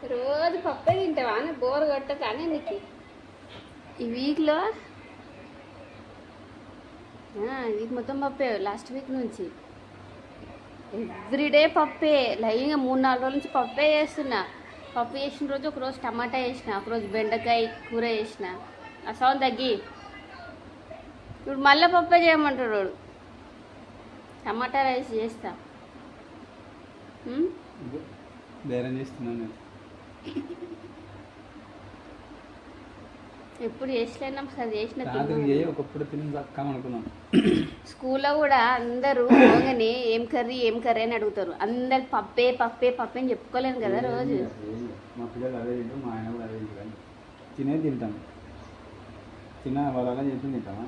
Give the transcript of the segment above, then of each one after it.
రోజు పప్పే తింటావా అని బోర్ కొట్టగానే నీకు ఈ వీక్లో వీక్ మొత్తం పప్పే. లాస్ట్ వీక్ నుంచి ఎవ్రీడే పప్పే. లైన్గా 3-4 రోజుల నుంచి పప్పే చేస్తున్నా. పప్పు చేసిన రోజు ఒకరోజు టమాటా వేసిన, ఒకరోజు బెండకాయ కూర చేసిన. ఆ సౌండ్ తగ్గి ఇప్పుడు మళ్ళీ పప్పే చేయమంటాడు వాడు. టమాటా రైస్ చేస్తా. ఎప్పుడు చేసలేనా ఒకసారి చేసిన. స్కూల్లో కూడా అందరూ పోగానే ఏం కర్రీ అని అడుగుతారు. అందరికి పప్పే పప్పే పప్పే అని చెప్పుకోలేను కదా రోజు. మా పిల్లలు అదే తింటారు, మా ఆయన కూడా అదే తింటారు. తింటాం, వాళ్ళ చెప్పి తింటామా?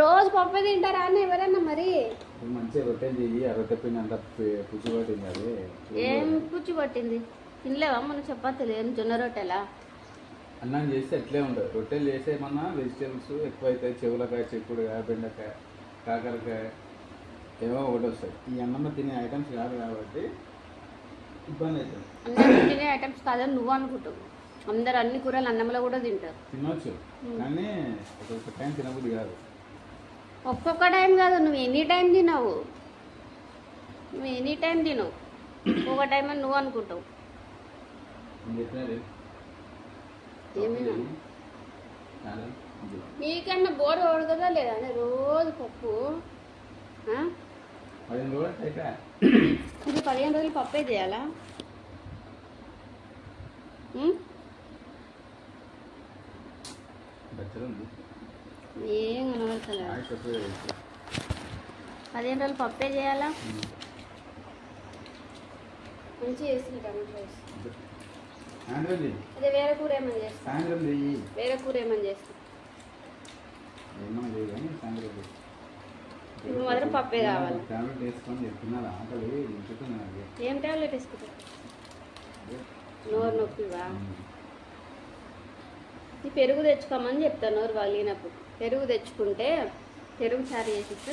రోజు పప్పే తింటారా అని ఎవరన్నా? మరి మంచిగా రొట్టెలు చెయ్యి. ఆ రొట్టె పిండి అంతా పుచ్చి పట్టింది. అది ఏం పుచ్చి పట్టింది? తినలేవా మన చపాతీలు? ఏం జొన్న రొట్టెలా? అన్నం చేస్తే అట్లే ఉంటుంది. రొట్టెలు చేసేమన్నా వెజిటేబుల్స్ ఎక్కువైతాయి. చెవులకాయ, చిక్కుడుకాయ, బెండకాయ, కాకరకాయ ఏవో ఒకటి వస్తాయి. ఈ అన్నంలో తినే ఐటమ్స్ కాదు కాబట్టి ఇబ్బంది అవుతుంది. అన్నం తినే ఐటమ్స్ కాదని నువ్వు అనుకుంటావు. అందరు అన్ని కూరలు అన్నంలో కూడా తింటారు. తినొచ్చు కానీ ఒక్కొక్క టైం తినబుద్ధి కాదు. ఒక్కొక్క టైం కాదు, నువ్వు ఎనీ టైం తినవు. ఒక టైం అని నువ్వు అనుకుంటావు. నీకన్నా బోర్ కొడుతుందా లేదా అని రోజు పప్పు? 15 రోజులు పప్పే చేయాలా? ఏం కనబడతలే. 15 రోజులు పప్పే చేయాలా? మంచిగా చేస్తుంది టమాటో రైస్. అదే వేరే కూర ఏమని చేస్తా. ఇప్పుడు మాత్రం పప్పే కావాలి. ఏం టాబ్లెట్ వేసుకుంటా? నోరు నొప్పివా? ఈ పెరుగు తెచ్చుకోమని చెప్తాను. నోరు వలిగినప్పుడు పెరుగు తెచ్చుకుంటే పెరుగు చారు చేసిస్తే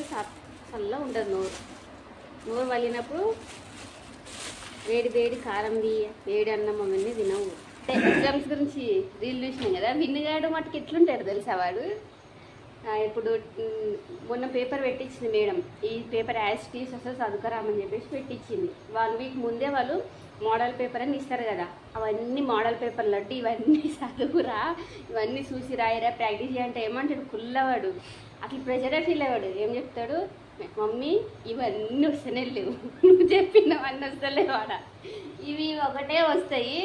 చల్ల ఉంటుంది. నోరు వలిగినప్పుడు వేడి కారం వేడి అన్నం అవన్నీ తినవు. ఎగ్జామ్స్ గురించి రీల్ చూసినాం కదా. విన్నుగాడు మటుకు ఎట్లుంటారు తెలుసా వాడు. ఇప్పుడు మొన్న పేపర్ పెట్టించింది మేడం. ఈ పేపర్ యాస్టీస్ అసలు చదువుకరామని చెప్పేసి పెట్టించింది. 1 వీక్ ముందే వాళ్ళు మోడల్ పేపర్ అని ఇస్తారు కదా. అవన్నీ మోడల్ పేపర్లు అంటే ఇవన్నీ చదువురా, ఇవన్నీ చూసి రాయిరా, ప్రాక్టీస్ చేయంటే ఏమంటాడు కుల్లవాడు. అట్లా ప్రెషరే ఫీల్ అయ్యాడు. ఏం చెప్తాడు, మమ్మీ ఇవన్నీ వస్తేనే లేవు, నువ్వు చెప్పినవన్నీ వస్తలేవాడ, ఇవి ఒకటే వస్తాయి,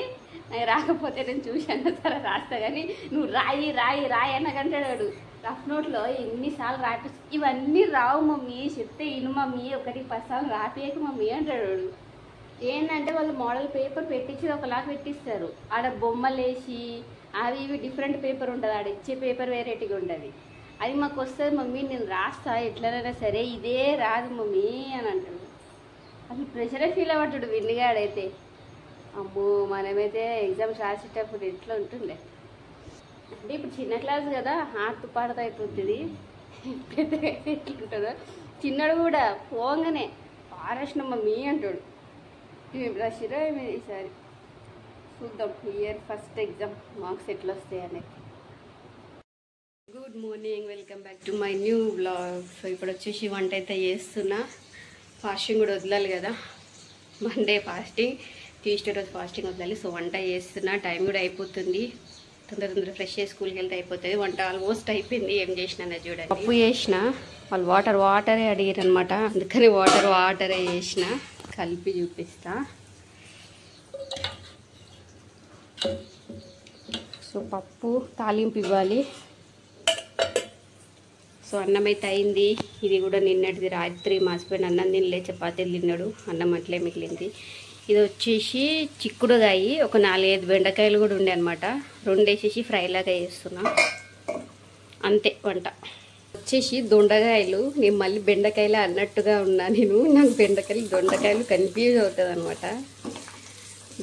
రాకపోతే నేను చూశాను సరే రాస్తా కానీ నువ్వు రాయి అన్నకంటాడు. రఫ్ నోట్లో ఎన్నిసార్లు రాపి ఇవన్నీ రావు మమ్మీ, చెప్తే ఇను మమ్మీ, 1-10 సార్లు రాపియకు మమ్మీ అంటాడు. ఏంటంటే వాళ్ళు మోడల్ పేపర్ పెట్టించి ఒకలాగా పెట్టిస్తారు. ఆడ బొమ్మలు వేసి అవి ఇవి డిఫరెంట్ పేపర్ ఉంటుంది. ఆడ ఇచ్చే పేపర్ వేరేటిగా ఉంటుంది. అది మాకు వస్తుంది మమ్మీ, నేను రాస్తా ఎట్లనైనా సరే, ఇదే రాదు మమ్మీ అని అంటాడు. అసలు ప్రెషరే ఫీల్ అవ్వటాడు విన్నిగాడైతే. అమ్మో మనమైతే ఎగ్జామ్స్ రాసేటప్పుడు ఎట్లా ఉంటుండే అంటే, ఇప్పుడు చిన్న క్లాస్ కదా హార్ట్ పాడత అయిపోతుంది. పెద్దగా అయితే ఎట్లుంటుందో. చిన్నడు కూడా పోగానే పారేసిన మమ్మీ అంటాడు. రాసిరా ఏమి ఈసారి చూద్దాం. ఇయర్ ఫస్ట్ ఎగ్జామ్ మార్క్స్ ఎట్లా వస్తాయి అనేది. Good morning, welcome back to my new blog. So ఇప్పుడు వచ్చేసి వంట అయితే చేస్తున్నా. ఫాస్టింగ్ కూడా వదలాలి కదా, మండే ఫాస్టింగ్, ట్యూస్డే రోజు ఫాస్టింగ్ వదలాలి. సో వంట చేస్తున్నా. టైం కూడా అయిపోతుంది. తొందర ఫ్రెష్ చేసి స్కూల్కి వెళ్తే అయిపోతుంది. వంట ఆల్మోస్ట్ అయిపోయింది. ఏం చేసినా చూడండి. పప్పు చేసిన, వాళ్ళు వాటరే అడిగారు అనమాట. అందుకని వాటరే చేసిన. కలిపి చూపిస్తా. సో పప్పు తాలింపు ఇవ్వాలి. సో అన్నం అయితే అయింది. ఇది కూడా నిన్నటిది రాత్రి మా హస్బెండ్ అన్నం తినలే, చపాతీలు తిన్నాడు, అన్నం అట్లే మిగిలింది. ఇది వచ్చేసి చిక్కుడుగాయి, ఒక 4-5 బెండకాయలు కూడా ఉండే అనమాట. 2 వేసేసి ఫ్రై లాగా చేస్తున్నా, అంతే వంట. వచ్చేసి దొండకాయలు, నేను మళ్ళీ బెండకాయలు అన్నట్టుగా ఉన్నా నేను. నాకు దొండకాయలు కన్ఫ్యూజ్ అవుతుంది అనమాట.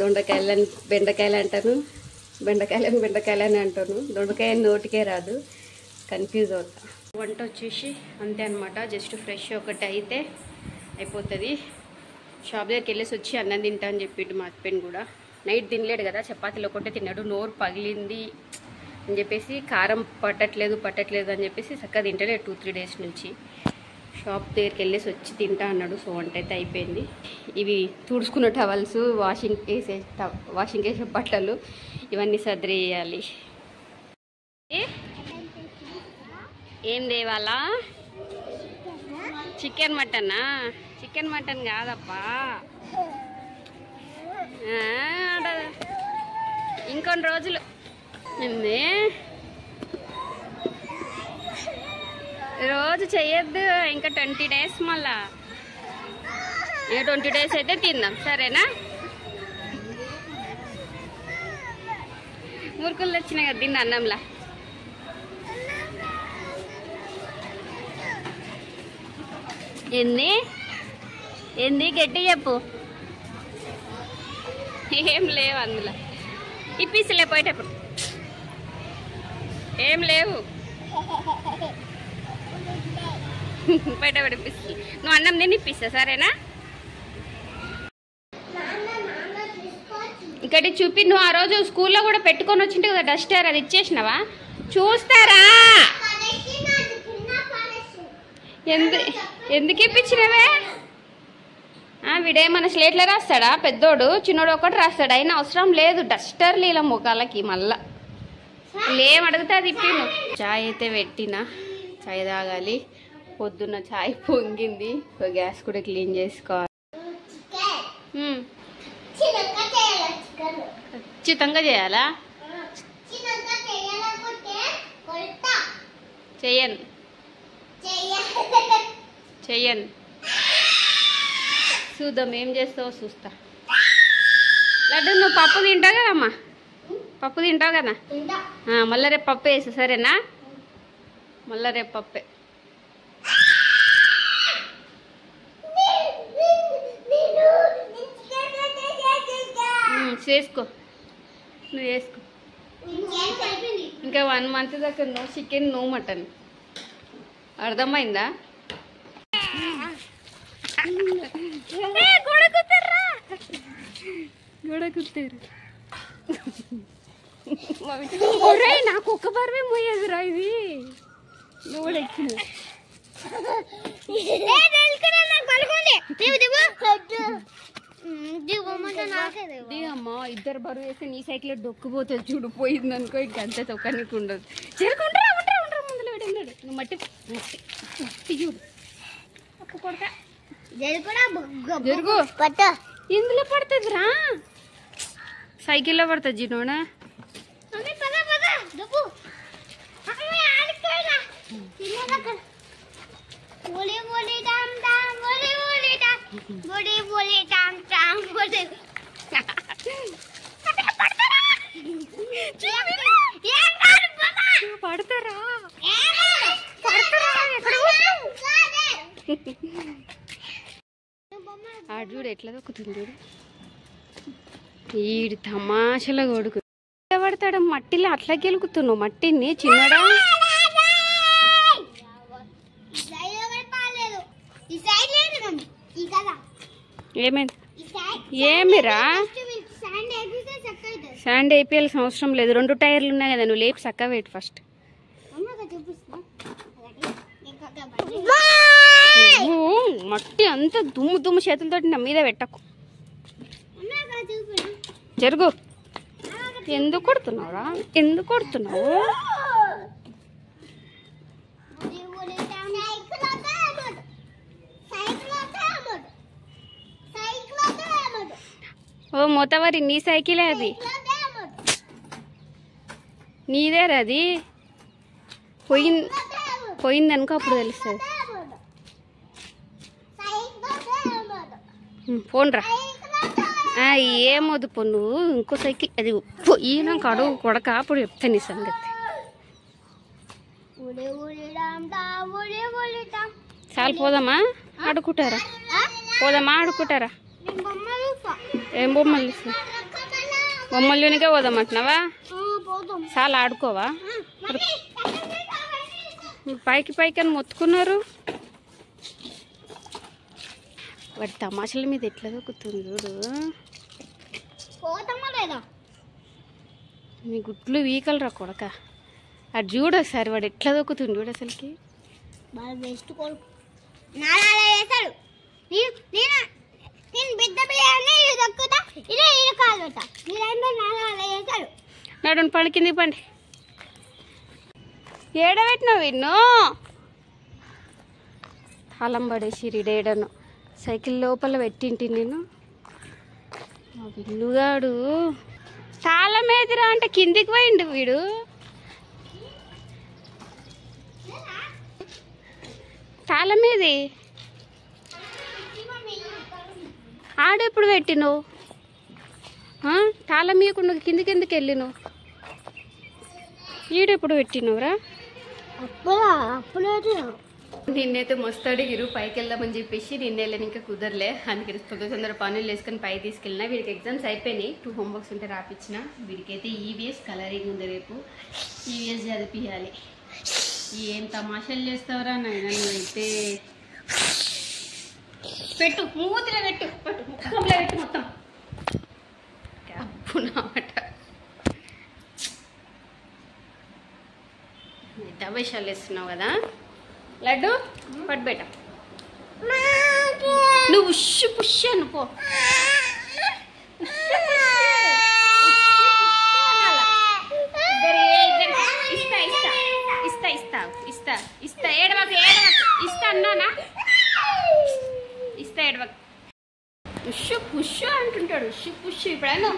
దొండకాయలని బెండకాయలు అంటాను, బెండకాయలని అంటాను. దొండకాయ నోటికే రాదు, కన్ఫ్యూజ్ అవుతా. వంట వచ్చేసి అంతే అనమాట. జస్ట్ ఫ్రెష్ ఒకటి అయితే అయిపోతుంది. షాప్ దగ్గరికి వెళ్ళేసి వచ్చి అన్నం తింటా అని చెప్పిండు మా హస్బెండ్ కూడా. నైట్ తినలేడు కదా, చపాతీలు ఒకటే తిన్నాడు, నోరు పగిలింది అని చెప్పేసి, కారం పట్టట్లేదు అని చెప్పేసి చక్కగా తింటలేదు 2-3 డేస్ నుంచి. షాప్ దగ్గరికి వెళ్ళేసి వచ్చి తింటా అన్నాడు. సో వంట అయితే అయిపోయింది. ఇవి తుడుచుకున్న టవల్స్, వాషింగ్ వేసే బట్టలు ఇవన్నీ సర్దేయాలి. ఏం దేవాలా? చికెన్ మటనా? చికెన్ మటన్ కాదప్పా, ఇంకొన్ని రోజులు ఏంది, రోజు చెయ్యొద్దు, ఇంకా 20 డేస్. మళ్ళా 20 డేస్ అయితే తిందాం, సరేనా? మురుకులు తెచ్చినాయి కదా, తిన్న అన్నంలా. ఏంది గట్టి చెప్పు. ఏం లేవు అందులో, ఇప్పిస్తలే పోయేటప్పుడు, ఏం లేవు బయటపడి ఇప్పిస్తా. నువ్వు అన్నం తిని ఇప్పిస్తా, సరేనా? ఇక్కడ చూపి. నువ్వు ఆ రోజు స్కూల్లో కూడా పెట్టుకొని వచ్చింటే కదా డస్టర్, అది ఇచ్చేసినావా? చూస్తారా? ఎందుకు ఇప్పించినవే? వీడేమన్నా స్లేట్లో రాస్తాడా? పెద్దోడు, చిన్నోడు ఒకటి రాస్తాడు. అయినా అవసరం లేదు డస్టర్ లీల ముఖాలకి. మళ్ళా ఏం అడిగితే అది ఇప్పిను. చాయ్ అయితే పెట్టినా, చాయ్ తాగాలి. పొద్దున్న చాయ్ పొంగింది, గ్యాస్ కూడా క్లీన్ చేసుకోవాలి. ఖచ్చితంగా చేయాలా? చెయ్యను. చూద్దాం ఏం చేస్తావో, చూస్తా. లడ్డు నువ్వు పప్పు తింటావు కదమ్మా? పప్పు తింటావు కదా? మళ్ళీ రేపు పప్పు వేసు, సరేనా? మళ్ళీ రేపు పప్పే. చేసుకో, నువ్వు వేసుకో. ఇంకా 1 మంత్ దాకా నో చికెన్, నో మటన్. అర్థమైందా? గొడకుతారు. నాకు ఒక్క పరమే మోయేదిరా ఇది. నువ్వు కూడా ఎక్కిన దిగమ్మా. ఇద్దరు బరువు వేస్తే నీ సైకిల్ డొక్కుపోతుంది చూడు. పోయింది అనుకో, ఇంకంతే తొక్కనికి ఉండదు. జరుగుంటారా ముందులో పెట్టినాడు. నువ్వు మట్టి చూడు. అప్పు కొడతా జరుగు. ఇందులో పడుతుంది రా, సైకిల్లో పడుతుంది జీనోనా. పడతారా? ఆడు చూడు ఎట్లా దొక్కుతుంది చూడు. ఈడు తమాషలో కొడుకు పడతాడు మట్టిలో. అట్లా గెలుకుతున్నావు మట్టిని చిన్నడా. ఏమిరా శాండ్ వేయాల్సిన అవసరం లేదు. 2 టైర్లు ఉన్నాయి కదా, నువ్వు లేపి చక్కగా పెట్టి ఫస్ట్. మట్టి అంతా దుమ్ము చేతులతోటి నా మీద పెట్టకు. జరుగు. ఎందుకు కొడుతున్నావురా? ఎందుకు కొడుతున్నావు? ఓ మోతవరి, నీ సైకిలే అది, నీదేరా అది. పోయిందనుకో అప్పుడు తెలుస్తుంది. పోన్రా. ఏమొద్దు పో, నువ్వు ఇంకో సైకిల్ అది పోయినాక అడుగు కొడక, అప్పుడు చెప్తా నీ సంగతి. చాలు పోదామా? ఆడుకుంటారా? పోదామా ఆడుకుంటారా? ఏం బొమ్మలు ఇస్తా? బొమ్మల్లోనికే పోదామంటున్నావా? చాలా ఆడుకోవా? పైకి అని మొత్తుకున్నారు. వాడి తమాషల మీద ఎట్లా దొక్కుతుంది చూడు. మీ గుడ్లు వీకలరా కొడక. అది చూడు ఒకసారి వాడు ఎట్లా దొక్కుతుంది చూడు అసలుకి. బెస్ట్ కొడుకు నాలా చేస్తాడు. నేను బిడ్డ బియ్యాన్ని దొక్కుతా, ఇదే ఇది కాదు మీరందరూ నాలా చేస్తాడు. నడు పండి కింది పండి. ఏడబెట్టినావు విన్ను తాళం పడేసి రీడేయడను సైకిల్ లోపల పెట్టింటి నేను. విన్నుగాడు తాళం ఏదిరా అంటే కిందికి పోయిండు వీడు. తాళం ఏది ఆడెప్పుడు పెట్టిను? తాళం ఇవ్వకుండా కిందికి ఎందుకు వెళ్ళిను? ఈడెప్పుడు పెట్టినవురా? నిన్నైతే మస్తు అడిగిరు పైకి వెళ్దామని చెప్పేసి నిన్న వెళ్ళని ఇంకా కుదరలే. అందుకని తొందర పనులు వేసుకొని పైకి తీసుకెళ్ళినా. వీడికి ఎగ్జామ్స్ అయిపోయినాయి, 2 హోంవర్క్స్ ఉంటే రాపించిన. వీడికైతే ఈవీఎస్ కలరింగ్ ఉంది, రేపు ఈవీఎస్ చదివియాలి. ఏం తమాషాలు చేస్తావురా నాయన నువ్వైతే. పెట్టు మూతిలో పెట్టు, పట్టు ముఖంలో పెట్టు మొత్తం. అప్పునమాట తమాషాలు వేస్తున్నావు కదా. లడ్డు పట్టు బేట, నువ్వు ఉష్ పుష్ అను పో. ఇస్తా ఏడవకు ఇస్తా అన్నానా? ఇస్తా ఏడవకు. ఉష్ పుష్ అంటుంటాడు. ఉష్ పుష్ ఇప్పుడైనా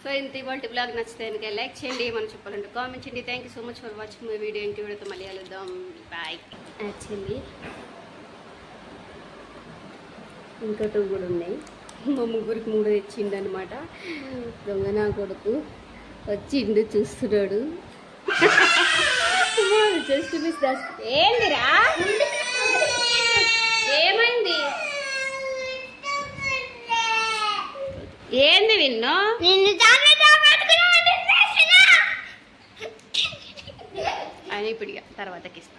సో ఇంత ఇవాళ బ్లాగ్ నచ్చితే లైక్ చేయండి, ఏమని చెప్పాలంటే కామెంట్ చేయండి. Thank you so much for watching my video. ఇంటి వీడియోతో మళ్ళీ కలుద్దాం. బాయ్. ఇంకా 2 కూడా ఉన్నాయి. మా ముగ్గురికి 3 తెచ్చిండనమాట. దొంగ నా కొడుకు వచ్చిండు చూస్తున్నాడు. జస్ట్ మిస్ దస్. ఏందిరా ఏమైంది? ఏంది విన్ను? ఆయన ఇప్పుడు తర్వాతకి ఇస్తా.